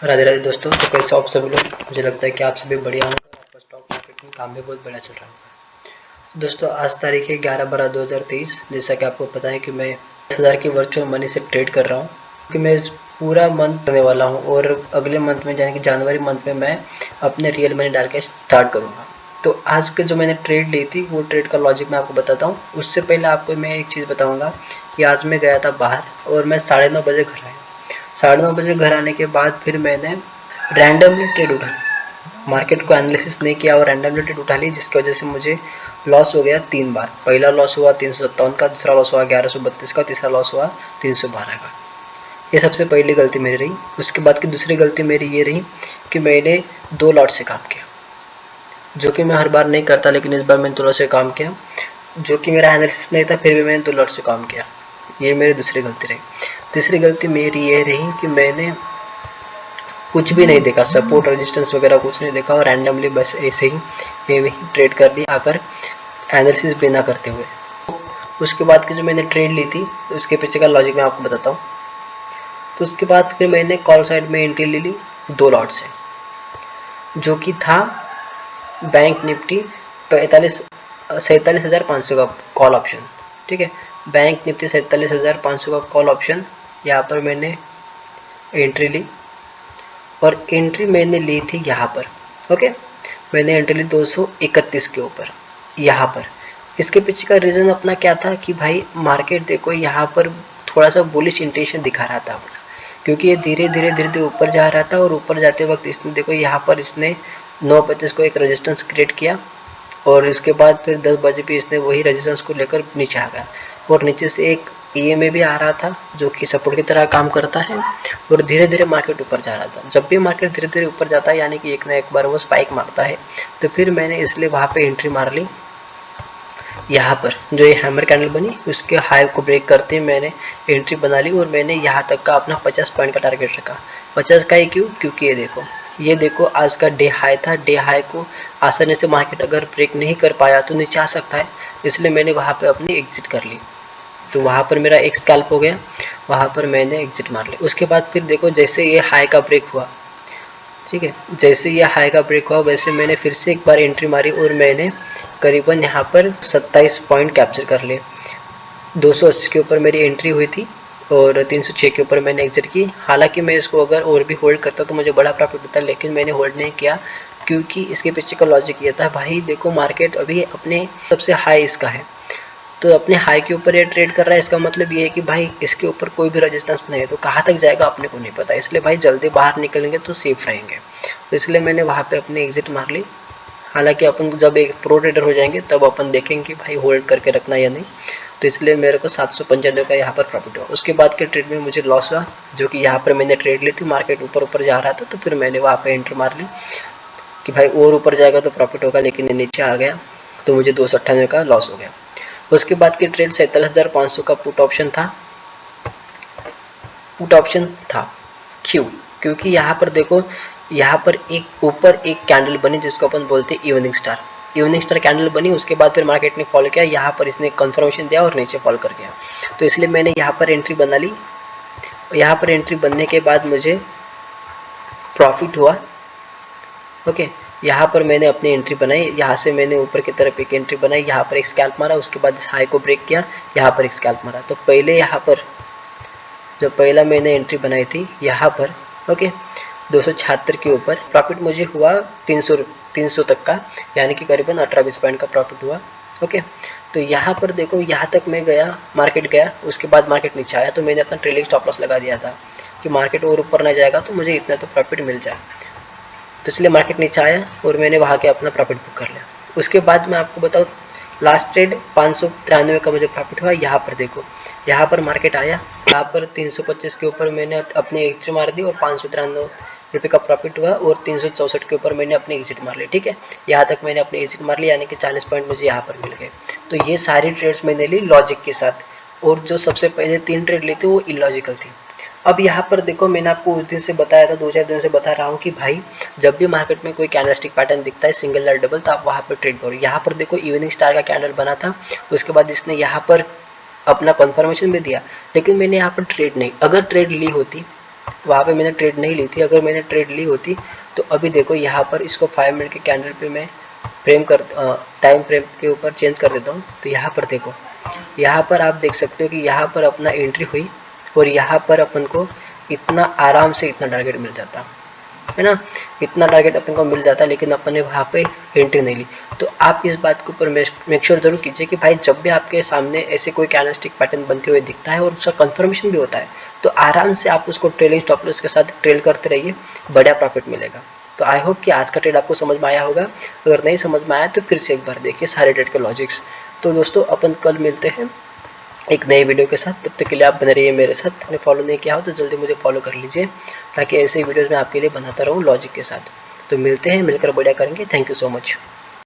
राधे राधे दोस्तों। तो कैसे हो आप सभी लोग। मुझे लगता है कि आप सभी बढ़िया होंगे, आपका स्टॉक मार्केट में काम भी बहुत बढ़िया चल रहा होगा। तो दोस्तों आज तारीख है 11/12/2023। जैसा कि आपको पता है कि मैं 10,000 की वर्चुअल मनी से ट्रेड कर रहा हूँ, क्योंकि मैं इस पूरा मंथ करने वाला हूँ और अगले मंथ में यानी कि जनवरी मंथ में मैं अपने रियल मनी डाल के स्टार्ट करूँगा। तो आज के जो मैंने ट्रेड ली थी वो ट्रेड का लॉजिक मैं आपको बताता हूँ। उससे पहले आपको मैं एक चीज़ बताऊँगा कि आज मैं गया था बाहर और मैं 9:30 बजे घर आया। 9:30 बजे घर आने के बाद फिर मैंने रैंडमली ट्रेड उठा, मार्केट को एनालिसिस नहीं किया और रैंडमली ट्रेड उठा ली, जिसकी वजह से मुझे लॉस हो गया 3 बार। पहला लॉस हुआ 357 का, दूसरा लॉस हुआ 1132 का, तीसरा लॉस हुआ 312 का। ये सबसे पहली गलती मेरी रही। उसके बाद की दूसरी गलती मेरी ये रही कि मैंने 2 लॉट से काम किया, जो कि मैं हर बार नहीं करता, लेकिन इस बार मैंने 2 लॉट से काम किया, जो कि मेरा एनालिसिस नहीं था, फिर भी मैंने 2 लॉट से काम किया। ये मेरी दूसरी गलती रही। तीसरी गलती मेरी ये रही कि मैंने कुछ भी नहीं देखा, सपोर्ट रेजिस्टेंस वगैरह कुछ नहीं देखा और रैंडमली बस ऐसे ही ट्रेड कर ली आकर, एनालिसिस भी ना करते हुए। उसके बाद की जो मैंने ट्रेड ली थी उसके पीछे का लॉजिक मैं आपको बताता हूँ। तो उसके बाद फिर मैंने कॉल साइड में एंट्री ले ली 2 लॉट से, जो कि था बैंक निफ्टी 47,500 का कॉल ऑप्शन। ठीक है, बैंक निफ्टी 47,500 का कॉल ऑप्शन। यहाँ पर मैंने एंट्री ली और एंट्री मैंने ली थी यहाँ पर। ओके, मैंने एंट्री ली 231 के ऊपर यहाँ पर। इसके पीछे का रीज़न अपना क्या था कि भाई मार्केट देखो यहाँ पर थोड़ा सा बुलिश इंटेंशन दिखा रहा था अपना, क्योंकि ये धीरे धीरे ऊपर जा रहा था और ऊपर जाते वक्त इसने देखो यहाँ पर इसने 9:35 को एक रेजिस्टेंस क्रिएट किया और इसके बाद फिर 10 बजे भी इसने वही रेजिस्टेंस को लेकर नीचे आ गया और नीचे से एक ईएमए भी आ रहा था, जो कि सपोर्ट की तरह काम करता है और धीरे धीरे मार्केट ऊपर जा रहा था। जब भी मार्केट धीरे धीरे ऊपर जाता है यानी कि एक ना एक बार वो स्पाइक मारता है, तो फिर मैंने इसलिए वहाँ पे एंट्री मार ली। यहाँ पर जो ये हैमर कैंडल बनी उसके हाई को ब्रेक करते मैंने एंट्री बना ली और मैंने यहाँ तक का अपना 50 पॉइंट का टारगेट रखा। 50 का ही क्यों, क्योंकि ये देखो आज का डे हाई था। डे हाई को आसानी से मार्केट अगर ब्रेक नहीं कर पाया तो नीचे आ सकता है, इसलिए मैंने वहाँ पे अपनी एग्जिट कर ली। तो वहाँ पर मेरा एक स्कैल्प हो गया, वहाँ पर मैंने एग्जिट मार ली। उसके बाद फिर देखो जैसे ये हाई का ब्रेक हुआ, ठीक है, जैसे ये हाई का ब्रेक हुआ वैसे मैंने फिर से एक बार एंट्री मारी और मैंने करीबन यहाँ पर 27 पॉइंट कैप्चर कर लिए। 280 के ऊपर मेरी एंट्री हुई थी और 306 के ऊपर मैंने एग्जिट की। हालांकि मैं इसको अगर और भी होल्ड करता तो मुझे बड़ा प्रॉफिट होता, लेकिन मैंने होल्ड नहीं किया, क्योंकि इसके पीछे का लॉजिक ये था भाई देखो मार्केट अभी अपने सबसे हाई इसका है, तो अपने हाई के ऊपर ये ट्रेड कर रहा है, इसका मतलब ये है कि भाई इसके ऊपर कोई भी रेजिस्टेंस नहीं है, तो कहाँ तक जाएगा अपने को नहीं पता, इसलिए भाई जल्दी बाहर निकलेंगे तो सेफ रहेंगे। तो इसलिए मैंने वहाँ पे अपनी एग्जिट मार ली। हालांकि अपन जब एक प्रो ट्रेडर हो जाएंगे तब अपन देखेंगे कि भाई होल्ड करके रखना या नहीं। तो इसलिए मेरे को 795 का यहाँ पर प्रॉफिट हुआ। उसके बाद के ट्रेड में मुझे लॉस हुआ, जो कि यहाँ पर मैंने ट्रेड ली थी, मार्केट ऊपर ऊपर जा रहा था, तो फिर मैंने वहाँ पर एंट्री मार ली कि भाई और ऊपर जाएगा तो प्रॉफिट होगा, लेकिन ये नीचे आ गया तो मुझे 298 का लॉस हो गया। उसके बाद की ट्रेड 47,500 का पुट ऑप्शन था। क्यों, क्योंकि यहाँ पर देखो यहाँ पर एक ऊपर एक कैंडल बनी जिसको अपन बोलते हैं इवनिंग स्टार कैंडल बनी। उसके बाद फिर मार्केट ने फॉल किया, यहाँ पर इसने कंफर्मेशन दिया और नीचे फॉल कर गया, तो इसलिए मैंने यहाँ पर एंट्री बना ली। यहाँ पर एंट्री बनने के बाद मुझे प्रॉफिट हुआ। ओके, यहाँ पर मैंने अपनी एंट्री बनाई, यहाँ से मैंने ऊपर की तरफ एक एंट्री बनाई, यहाँ पर एक स्कैल्प मारा, उसके बाद इस हाई को ब्रेक किया, यहाँ पर एक स्कैल्प मारा। तो पहले यहाँ पर जो पहला मैंने एंट्री बनाई थी यहाँ पर, ओके, 276 के ऊपर प्रॉफिट मुझे हुआ 300 तक का, यानी कि करीबन 18-20 पॉइंट का प्रॉफिट हुआ। ओके, तो यहाँ पर देखो यहाँ तक मैं गया, मार्केट गया, उसके बाद मार्केट नीचे आया, तो मैंने अपना ट्रेलिंग स्टॉप लॉस लगा दिया था कि मार्केट और ऊपर ना जाएगा तो मुझे इतना तो प्रॉफिट मिल जाए। तो इसलिए मार्केट नीचे आया और मैंने वहाँ के अपना प्रॉफिट बुक कर लिया। उसके बाद मैं आपको बताऊँ, लास्ट ट्रेड 593 का मुझे प्रॉफिट हुआ। यहाँ पर देखो, यहाँ पर मार्केट आया, यहाँ पर 325 के ऊपर मैंने अपनी एंट्री मार दी और 593 रुपये का प्रॉफिट हुआ और 364 के ऊपर मैंने अपनी एग्जिट मार ली। ठीक है, यहाँ तक मैंने अपनी एग्जिट मार ली, यानी कि 40 पॉइंट मुझे यहाँ पर मिल गए। तो ये सारी ट्रेड्स मैंने ली लॉजिक के साथ, और जो सबसे पहले 3 ट्रेड ली थी वो इलॉजिकल थी। अब यहाँ पर देखो, मैंने आपको उस दिन से बताया था, 2-4 दिन से बता रहा हूँ कि भाई जब भी मार्केट में कोई कैंडलस्टिक पैटर्न दिखता है सिंगल या डबल, तो आप वहाँ पर ट्रेड करो। यहाँ पर देखो इवनिंग स्टार का कैंडल बना था, उसके बाद इसने यहाँ पर अपना कंफर्मेशन भी दिया, लेकिन मैंने यहाँ पर ट्रेड नहीं, अगर ट्रेड ली होती वहाँ पे मैंने ट्रेड नहीं ली थी। अगर मैंने ट्रेड ली होती तो अभी देखो यहाँ पर इसको 5 मिनट के कैंडल पे मैं टाइम फ्रेम के ऊपर चेंज कर देता हूँ। तो यहाँ पर देखो, यहाँ पर आप देख सकते हो कि यहाँ पर अपना एंट्री हुई और यहाँ पर अपन को इतना आराम से इतना टारगेट मिल जाता है ना, इतना टारगेट अपन को मिल जाता, लेकिन अपन ने वहाँ पे एंट्री नहीं ली। तो आप इस बात के ऊपर मेक श्योर जरूर कीजिए कि भाई जब भी आपके सामने ऐसे कोई कैंडलस्टिक पैटर्न बनते हुए दिखता है और उसका कंफर्मेशन भी होता है, तो आराम से आप उसको ट्रेलिंग स्टॉप लॉस के साथ ट्रेल करते रहिए, बढ़िया प्रॉफिट मिलेगा। तो आई होप कि आज का ट्रेड आपको समझ में आया होगा। अगर नहीं समझ में आया तो फिर से एक बार देखिए सारे ट्रेड के लॉजिक्स। तो दोस्तों अपन कल मिलते हैं एक नए वीडियो के साथ। तब तक के लिए आप बने रहिए मेरे साथ। आपने फॉलो नहीं किया हो तो जल्दी मुझे फॉलो कर लीजिए, ताकि ऐसे वीडियोज़ मैं आपके लिए बनाता रहूँ लॉजिक के साथ। तो मिलते हैं, मिलकर बढ़िया करेंगे। Thank you so much.